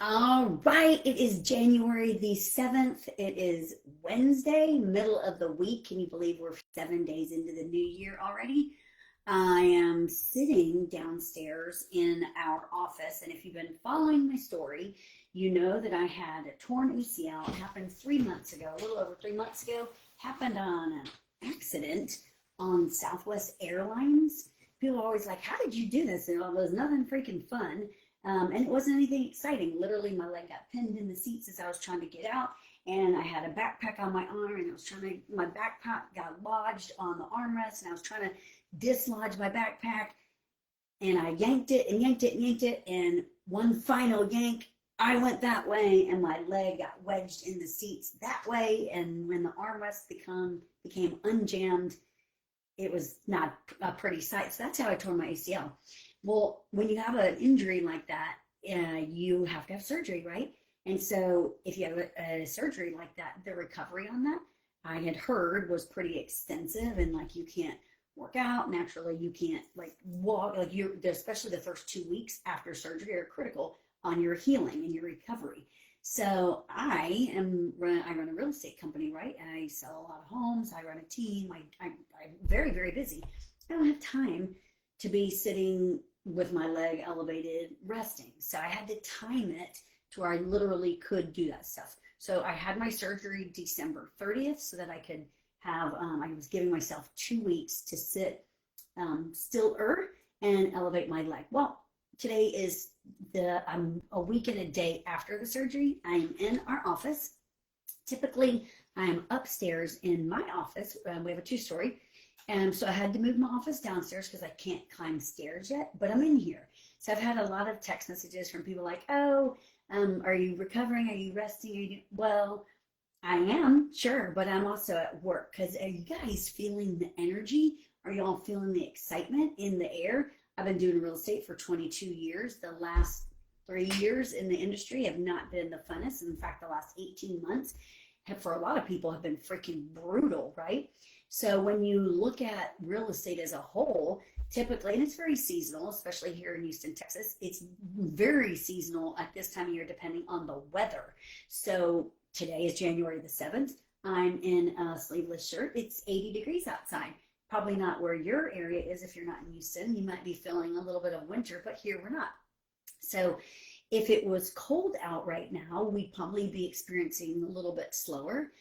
All right, it is January the 7th. It is Wednesday, middle of the week. Can you believe we're 7 days into the new year already? I am sitting downstairs in our office, and if you've been following my story, you know that I had a torn ACL. It happened 3 months ago, a little over 3 months ago. Happened on an accident on Southwest Airlines. People are always like, "How did you do this?" And it was nothing freaking fun. And it wasn't anything exciting. Literally, my leg got pinned in the seats as I was trying to get out, and I had a backpack on my arm, and I was trying to, my backpack got lodged on the armrest, and I was trying to dislodge my backpack, and I yanked it and yanked it and yanked it, and one final yank, I went that way, and my leg got wedged in the seats that way, and when the armrest became unjammed, it was not a pretty sight. So that's how I tore my ACL. Well, when you have an injury like that, you have to have surgery, right? And so if you have a surgery like that, the recovery on that, I had heard was pretty extensive, and like you can't work out naturally, you can't like walk, like you, especially the first 2 weeks after surgery are critical on your healing and your recovery. So I run a real estate company, right? I sell a lot of homes. I run a team. I'm very, very busy. I don't have time to be sitting with my leg elevated resting. So I had to time it to where I literally could do that stuff. So I had my surgery December 30th so that I could have, I was giving myself 2 weeks to sit stiller and elevate my leg. Well, today is I'm a week and a day after the surgery. I'm in our office. Typically, I'm upstairs in my office. We have a two-story. And so I had to move my office downstairs because I can't climb stairs yet, but I'm in here. So I've had a lot of text messages from people like, "Oh, are you recovering? Are you resting? Are you?" Well, I am, sure, but I'm also at work because are you guys feeling the energy? Are y'all feeling the excitement in the air? I've been doing real estate for 22 years. The last 3 years in the industry have not been the funnest. In fact, the last 18 months have, for a lot of people, have been freaking brutal, right? So when you look at real estate as a whole, typically, and it's very seasonal, especially here in Houston, Texas, it's very seasonal at this time of year depending on the weather. So today is January the 7th. I'm in a sleeveless shirt. It's 80 degrees outside. Probably not where your area is if you're not in Houston. You might be feeling a little bit of winter, but here we're not. So if it was cold out right now, we'd probably be experiencing a little bit slower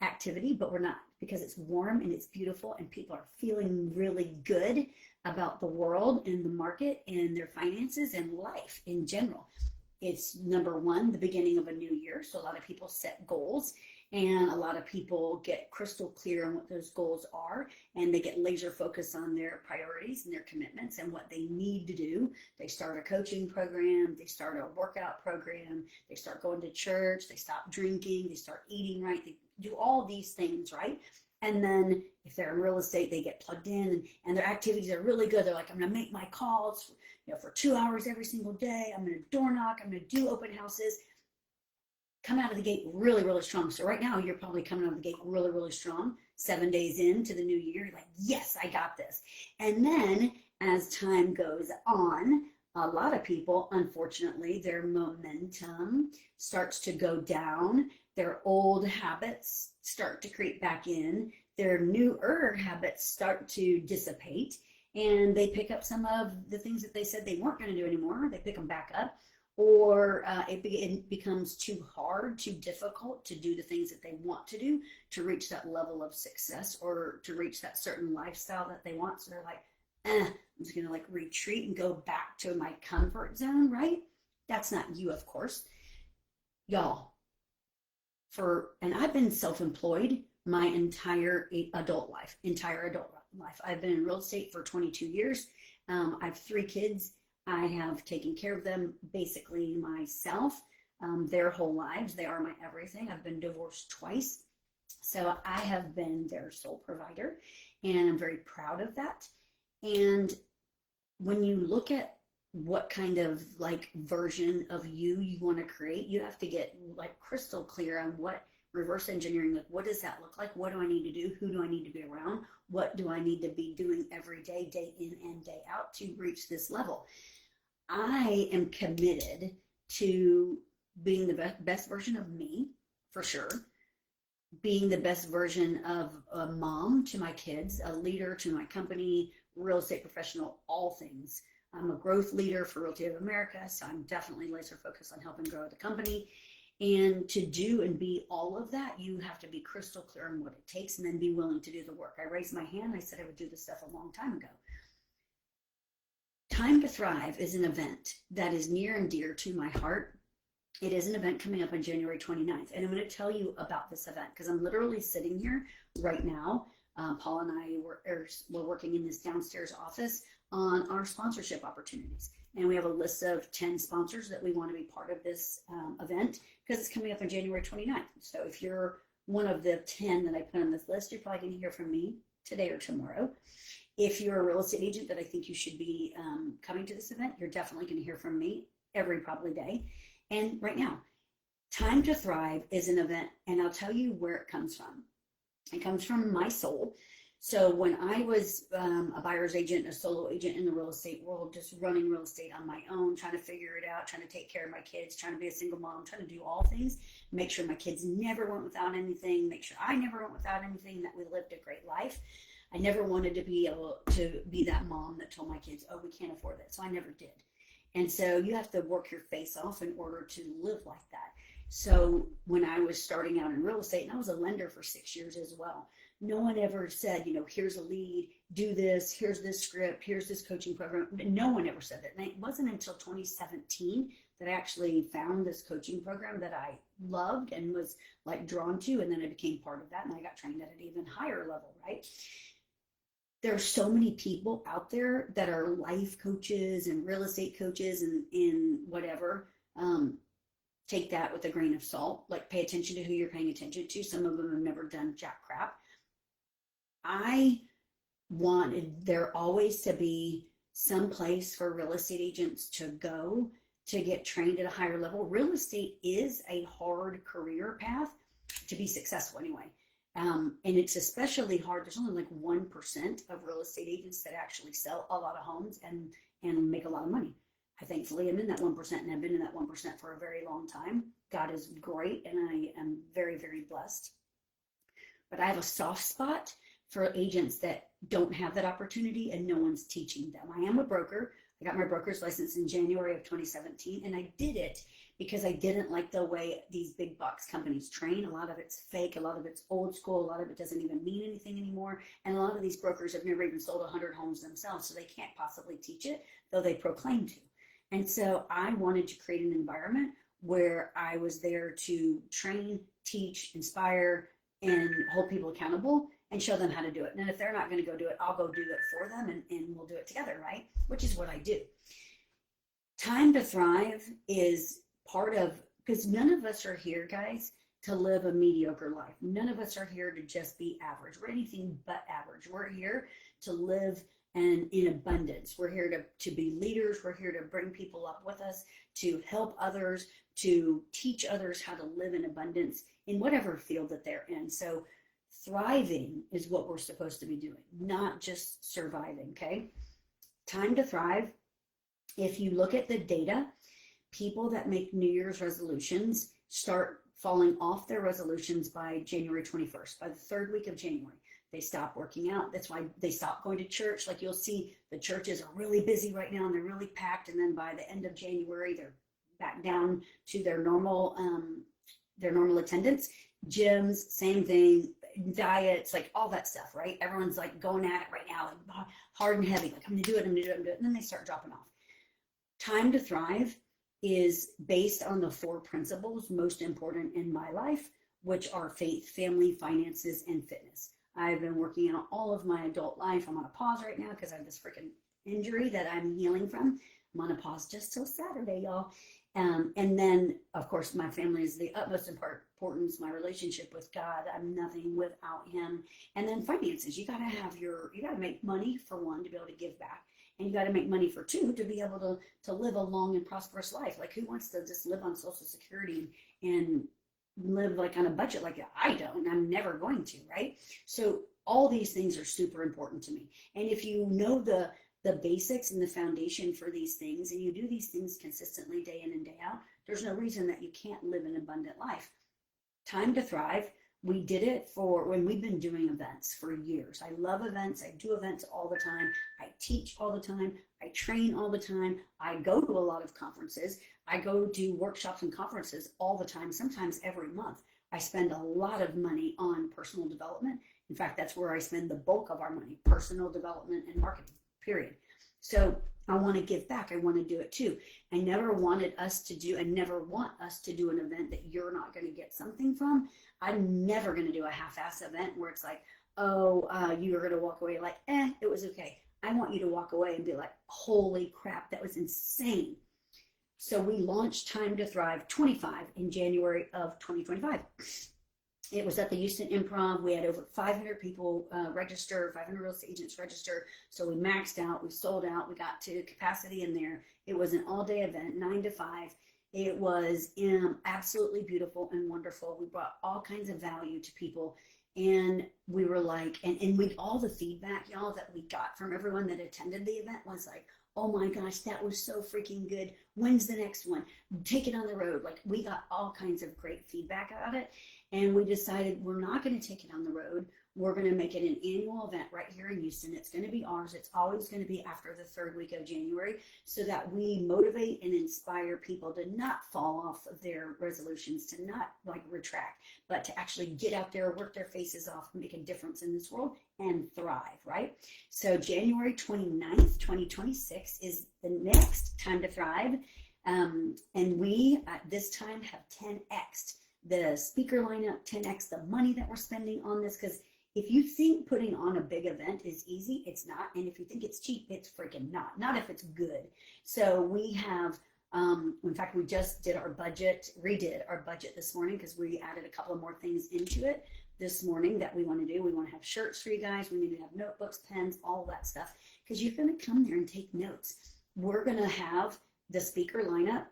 activity, but we're not because it's warm and it's beautiful and people are feeling really good about the world and the market and their finances and life in general. It's number one, the beginning of a new year. So a lot of people set goals and a lot of people get crystal clear on what those goals are and they get laser focused on their priorities and their commitments and what they need to do. They start a coaching program, they start a workout program, they start going to church, they stop drinking, they start eating right, they do all these things, right? And then if they're in real estate, they get plugged in and their activities are really good. They're like, "I'm going to make my calls, for 2 hours every single day. I'm going to door knock. I'm going to do open houses." Come out of the gate really, really strong. So right now you're probably coming out of the gate really, really strong. 7 days into the new year, you're like, "Yes, I got this." And then as time goes on, a lot of people, unfortunately, their momentum starts to go down. Their old habits start to creep back in. Their newer habits start to dissipate. And they pick up some of the things that they said they weren't going to do anymore. They pick them back up. Or it becomes too hard, too difficult to do the things that they want to do to reach that level of success or to reach that certain lifestyle that they want. So they're like, I'm just going to like retreat and go back to my comfort zone, right? That's not you, of course. Y'all, and I've been self-employed my entire adult life. I've been in real estate for 22 years. I have 3 kids. I have taken care of them basically myself, their whole lives. They are my everything. I've been divorced twice. So I have been their sole provider, and I'm very proud of that. And when you look at what kind of like version of you want to create, you have to get like crystal clear on what reverse engineering, like what does that look like? What do I need to do? Who do I need to be around? What do I need to be doing every day, day in and day out to reach this level? I am committed to being the best version of me, for sure, being the best version of a mom to my kids, a leader to my company, real estate professional, all things. I'm a growth leader for Realty of America, so I'm definitely laser focused on helping grow the company. And to do and be all of that, you have to be crystal clear on what it takes and then be willing to do the work. I raised my hand. I said I would do this stuff a long time ago. Time to Thrive is an event that is near and dear to my heart. It is an event coming up on January 29th. And I'm going to tell you about this event because I'm literally sitting here right now. Paul and I were working in this downstairs office on our sponsorship opportunities. And we have a list of 10 sponsors that we want to be part of this event because it's coming up on January 29th. So if you're one of the 10 that I put on this list, you're probably going to hear from me today or tomorrow. If you're a real estate agent that I think you should be coming to this event, you're definitely going to hear from me every probably day. And right now, Time to Thrive is an event, and I'll tell you where it comes from. It comes from my soul. So when I was a buyer's agent, a solo agent in the real estate world, just running real estate on my own, trying to figure it out, trying to take care of my kids, trying to be a single mom, trying to do all things, make sure my kids never went without anything, make sure I never went without anything, that we lived a great life. I never wanted to be able to be that mom that told my kids, oh, we can't afford that. So I never did. And so you have to work your face off in order to live like that. So when I was starting out in real estate, and I was a lender for 6 years as well, no one ever said, here's a lead, do this, here's this script, here's this coaching program. No one ever said that. And it wasn't until 2017 that I actually found this coaching program that I loved and was like drawn to. And then I became part of that and I got trained at an even higher level, right? There are so many people out there that are life coaches and real estate coaches and whatever. Take that with a grain of salt. Like, pay attention to who you're paying attention to. Some of them have never done jack crap. I wanted there always to be some place for real estate agents to go to get trained at a higher level. Real estate is a hard career path to be successful anyway. And it's especially hard. There's only like 1% of real estate agents that actually sell a lot of homes and make a lot of money. I thankfully am in that 1% and have been in that 1% for a very long time. God is great and I am very, very blessed. But I have a soft spot for agents that don't have that opportunity and no one's teaching them. I am a broker. I got my broker's license in January of 2017 and I did it because I didn't like the way these big box companies train. A lot of it's fake, a lot of it's old school, a lot of it doesn't even mean anything anymore. And a lot of these brokers have never even sold 100 homes themselves, so they can't possibly teach it, though they proclaim to. And so I wanted to create an environment where I was there to train, teach, inspire, and hold people accountable and show them how to do it. And if they're not going to go do it, I'll go do it for them and we'll do it together, right? Which is what I do. Time to Thrive is part of, because none of us are here, guys, to live a mediocre life. None of us are here to just be average. We're anything but average. We're here to live and in abundance. We're here to be leaders. We're here to bring people up with us, to help others, to teach others how to live in abundance in whatever field that they're in. So thriving is what we're supposed to be doing, not just surviving, okay? Time to Thrive. If you look at the data, people that make New Year's resolutions start falling off their resolutions by January 21st, by the third week of January. They stop working out. That's why they stop going to church. Like, you'll see the churches are really busy right now and they're really packed. And then by the end of January, they're back down to their normal attendance. Gyms, same thing. Diets, like all that stuff, right? Everyone's like going at it right now, like hard and heavy. Like, I'm going to do it, I'm going to do it, I'm going to do it. And then they start dropping off. Time to Thrive is based on the 4 principles most important in my life, which are faith, family, finances, and fitness. I've been working on all of my adult life. I'm on a pause right now because I have this freaking injury that I'm healing from. I'm on a pause just till Saturday, y'all. And then, of course, my family is the utmost importance. My relationship with God, I'm nothing without Him. And then finances. You got to make money for one to be able to give back. And you got to make money for 2 to be able to live a long and prosperous life. Like, who wants to just live on Social Security and live like on a budget? Like, I don't. I'm never going to, right? So all these things are super important to me. And if you know the the basics and the foundation for these things, and you do these things consistently day in and day out, there's no reason that you can't live an abundant life. Time to Thrive. We did it for when we've been doing events for years. I love events. I do events all the time. I teach all the time. I train all the time. I go to a lot of conferences. I go do workshops and conferences all the time, sometimes every month. I spend a lot of money on personal development. In fact, that's where I spend the bulk of our money, personal development and marketing, period. So I want to give back. I want to do it too. I never wanted us to do, and never want us to do an event that you're not going to get something from. I'm never going to do a half-ass event where it's like, you're going to walk away like, it was okay. I want you to walk away and be like, holy crap, that was insane. So we launched Time to Thrive 25 in January of 2025. It was at the Houston Improv. We had over 500 people register, 500 real estate agents register. So we maxed out, we sold out, we got to capacity in there. It was an all-day event, 9 to 5. It was absolutely beautiful and wonderful. We brought all kinds of value to people. And we were like, and with all the feedback, y'all, that we got from everyone that attended the event was like, oh my gosh, that was so freaking good. When's the next one? Take it on the road. Like, we got all kinds of great feedback about it. And we decided we're not going to take it on the road. We're going to make it an annual event right here in Houston. It's going to be ours. It's always going to be after the third week of January, so that we motivate and inspire people to not fall off of their resolutions, to not like retract, but to actually get out there, work their faces off, make a difference in this world and thrive, right? So January 29th, 2026 is the next Time to Thrive. And we at this time have 10x'd the speaker lineup, 10x the money that we're spending on this. Because if you think putting on a big event is easy, it's not. And if you think it's cheap, it's freaking not if it's good. So we have, in fact, we just did our budget, redid our budget this morning, because we added a couple of more things into it this morning that we want to do. We want to have shirts for you guys. We need to have notebooks, pens, all of that stuff, because you're going to come there and take notes. We're going to have the speaker lineup.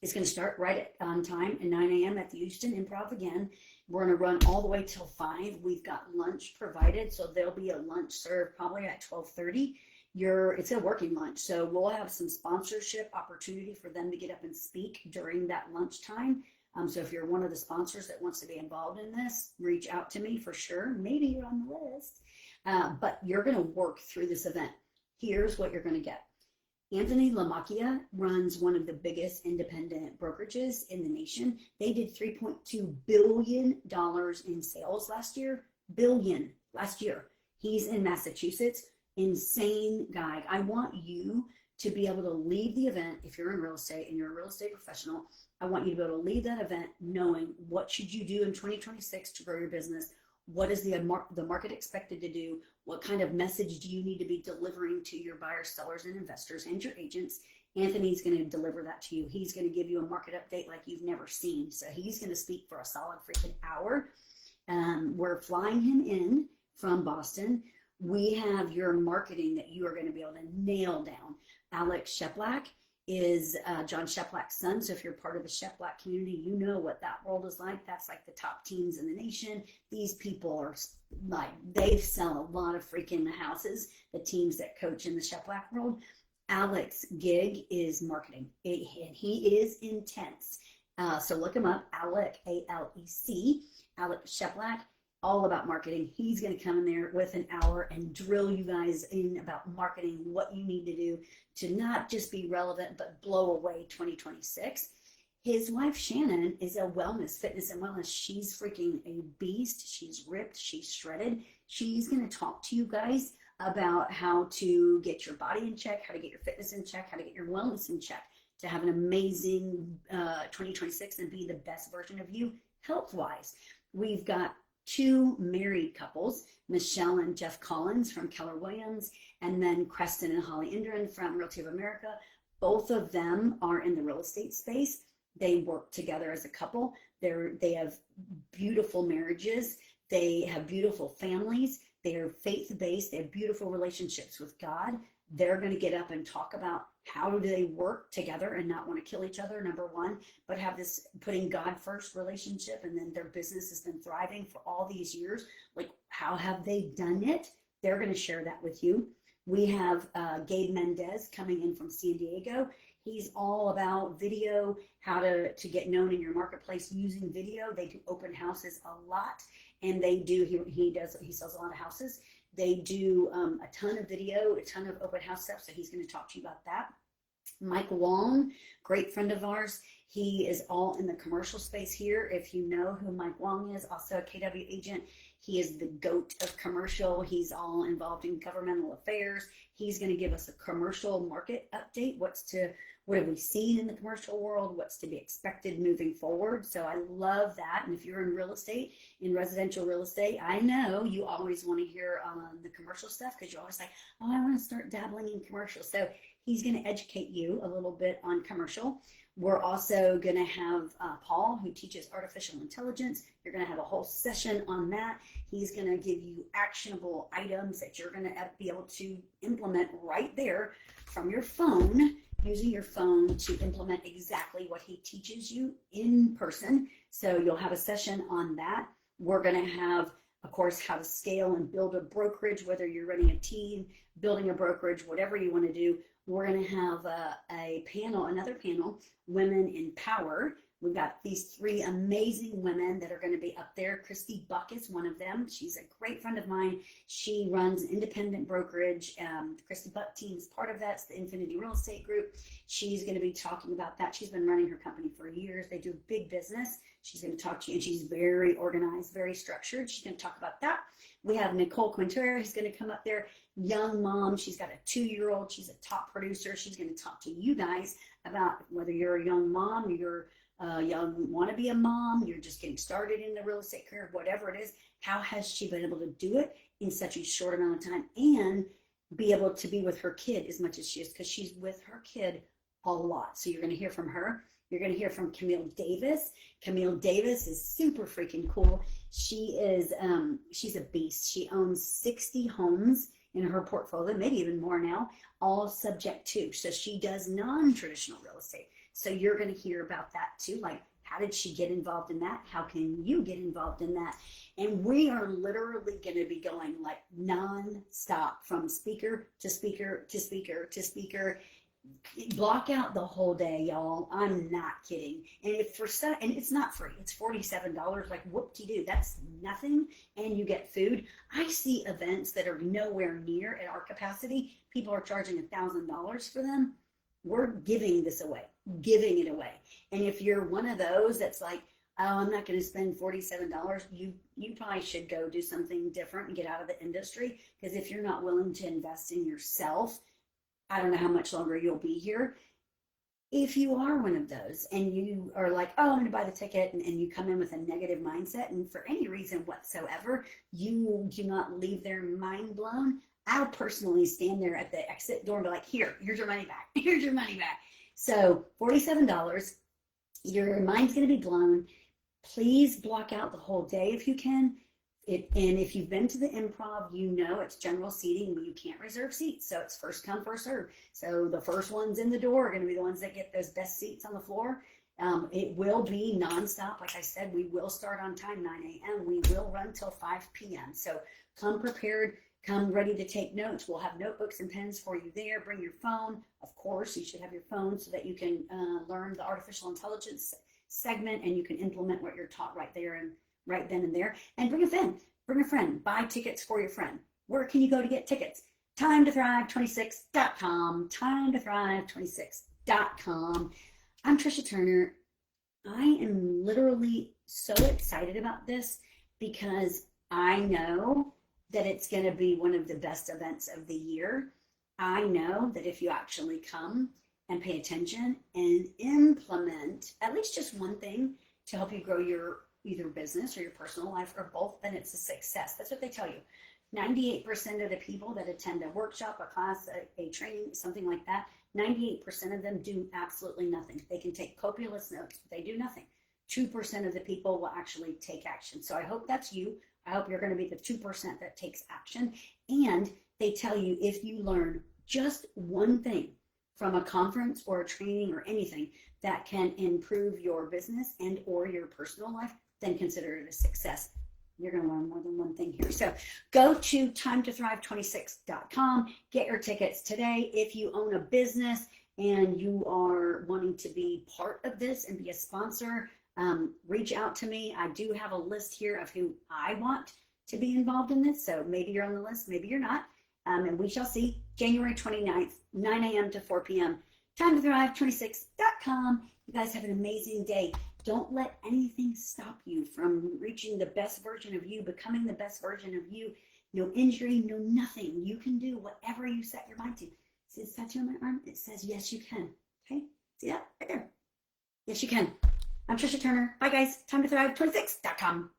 It's going to start right on time at 9 a.m. at the Houston Improv again. We're going to run all the way till 5. We've got lunch provided, so there'll be a lunch served probably at 12:30. It's a working lunch, so we'll have some sponsorship opportunity for them to get up and speak during that lunchtime. So if you're one of the sponsors that wants to be involved in this, reach out to me for sure. Maybe you're on the list, but you're going to work through this event. Here's what you're going to get. Anthony Lamacchia runs one of the biggest independent brokerages in the nation. They did $3.2 billion in sales last year. Billion last year. He's in Massachusetts. Insane guy. I want you to be able to leave the event, if you're in real estate and you're a real estate professional, I want you to be able to leave that event knowing what should you do in 2026 to grow your business. What is the market expected to do? What kind of message do you need to be delivering to your buyers, sellers, and investors and your agents? Anthony's going to deliver that to you. He's going to give you a market update like you've never seen. So he's going to speak for a solid freaking hour. We're flying him in from Boston. We have your marketing that you are going to be able to nail down. Alex Sheplak is John Sheplak's son. So if you're part of the Sheplak community, you know what that world is like. That's like the top teams in the nation. These people are like, they sell a lot of freaking houses, the teams that coach in the Sheplak world. Alex gig is marketing, and he is intense. So look him up, Alec, A-L-E-C, Alex Sheplak, all about marketing. He's going to come in there with an hour and drill you guys in about marketing, what you need to do to not just be relevant, but blow away 2026. His wife, Shannon, is a wellness, fitness and wellness. She's freaking a beast. She's ripped. She's shredded. She's going to talk to you guys about how to get your body in check, how to get your fitness in check, how to get your wellness in check, to have an amazing 2026 and be the best version of you health-wise. We've got 2 married couples, Michelle and Jeff Collins from Keller Williams, and then Creston and Holly Indran from Realty of America. Both of them are in the real estate space. They work together as a couple. They have beautiful marriages. They have beautiful families. They are faith-based. They have beautiful relationships with God. They're going to get up and talk about how do they work together and not want to kill each other, number one, but have this putting God first relationship, and then their business has been thriving for all these years. Like, how have they done it? They're going to share that with you. We have Gabe Mendez coming in from San Diego. He's all about video, how to get known in your marketplace using video. They do open houses a lot, and he sells a lot of houses. They do a ton of video, a ton of open house stuff. So he's going to talk to you about that. Mike Wong, great friend of ours. He is all in the commercial space here. If you know who Mike Wong is, also a KW agent, he is the GOAT of commercial. He's all involved in governmental affairs. He's going to give us a commercial market update. What have we seen in the commercial world? What's to be expected moving forward? So I love that. And if you're in real estate, in residential real estate, I know you always want to hear the commercial stuff because you're always like, oh, I want to start dabbling in commercial. So he's going to educate you a little bit on commercial. We're also going to have Paul, who teaches artificial intelligence. You're going to have a whole session on that. He's going to give you actionable items that you're going to be able to implement right there from your phone, using your phone to implement exactly what he teaches you in person. So you'll have a session on that. We're going to have, of course, how to scale and build a brokerage, whether you're running a team, building a brokerage, whatever you want to do. We're going to have another panel, Women in Power. We've got these three amazing women that are going to be up there. Christy Buck is one of them. She's a great friend of mine. She runs independent brokerage. The Christy Buck team is part of that. It's the Infinity Real Estate Group. She's going to be talking about that. She's been running her company for years. They do big business. She's going to talk to you, and she's very organized, very structured. She's going to talk about that. We have Nicole Quintero, who's going to come up there. Young mom. She's got a 2-year-old. She's a top producer. She's going to talk to you guys about whether you're a young mom, you're young, want to be a mom, you're just getting started in the real estate career, whatever it is. How has she been able to do it in such a short amount of time and be able to be with her kid as much as she is, because she's with her kid a lot. So you're going to hear from her. You're going to hear from Camille Davis. Camille Davis is super freaking cool. She's a beast. She owns 60 homes in her portfolio, maybe even more now, all subject to. So she does non-traditional real estate. So you're going to hear about that too. Like, how did she get involved in that? How can you get involved in that? And we are literally going to be going like non-stop from speaker to speaker to speaker to speaker. Block out the whole day, y'all. I'm not kidding. And and it's not free. It's $47. Like, whoop-de-doo. That's nothing. And you get food. I see events that are nowhere near at our capacity. People are charging $1,000 for them. We're giving this away, giving it away. And if you're one of those that's like, oh, I'm not going to spend $47, you probably should go do something different and get out of the industry. Because if you're not willing to invest in yourself, I don't know how much longer you'll be here. If you are one of those and you are like, oh, I'm going to buy the ticket, and you come in with a negative mindset, and for any reason whatsoever, you do not leave there mind blown, I'll personally stand there at the exit door and be like, here's your money back. Here's your money back. So $47, your mind's going to be blown. Please block out the whole day if you can. And if you've been to the Improv, you know it's general seating, but you can't reserve seats. So it's first come, first serve. So the first ones in the door are going to be the ones that get those best seats on the floor. It will be nonstop. Like I said, we will start on time, 9 a.m. We will run till 5 p.m. So come prepared, come ready to take notes. We'll have notebooks and pens for you there. Bring your phone. Of course, you should have your phone so that you can learn the artificial intelligence segment, and you can implement what you're taught right there and right then and there. And bring a friend. Bring a friend. Buy tickets for your friend. Where can you go to get tickets? TimeToThrive26.com. TimeToThrive26.com. I'm Tricia Turner. I am literally so excited about this because I know that it's going to be one of the best events of the year. I know that if you actually come and pay attention and implement at least just one thing to help you grow your either business or your personal life or both, then it's a success. That's what they tell you. 98% of the people that attend a workshop, a class, a training, something like that, 98% of them do absolutely nothing. They can take copious notes, but they do nothing. 2% of the people will actually take action. So I hope that's you. I hope you're going to be the 2% that takes action. And they tell you if you learn just one thing from a conference or a training or anything that can improve your business and or your personal life, then consider it a success. You're going to learn more than one thing here. So go to timetothrive26.com. Get your tickets today. If you own a business and you are wanting to be part of this and be a sponsor, reach out to me. I do have a list here of who I want to be involved in this. So maybe you're on the list, maybe you're not. And we shall see. January 29th, 9 a.m. to 4 p.m. timetothrive26.com. You guys have an amazing day. Don't let anything stop you from reaching the best version of you, becoming the best version of you. No injury, no nothing. You can do whatever you set your mind to. See this tattoo on my arm? It says, yes, you can. Okay? See that? Right there. Yes, you can. I'm Tricia Turner. Bye, guys. Timetothrive26.com.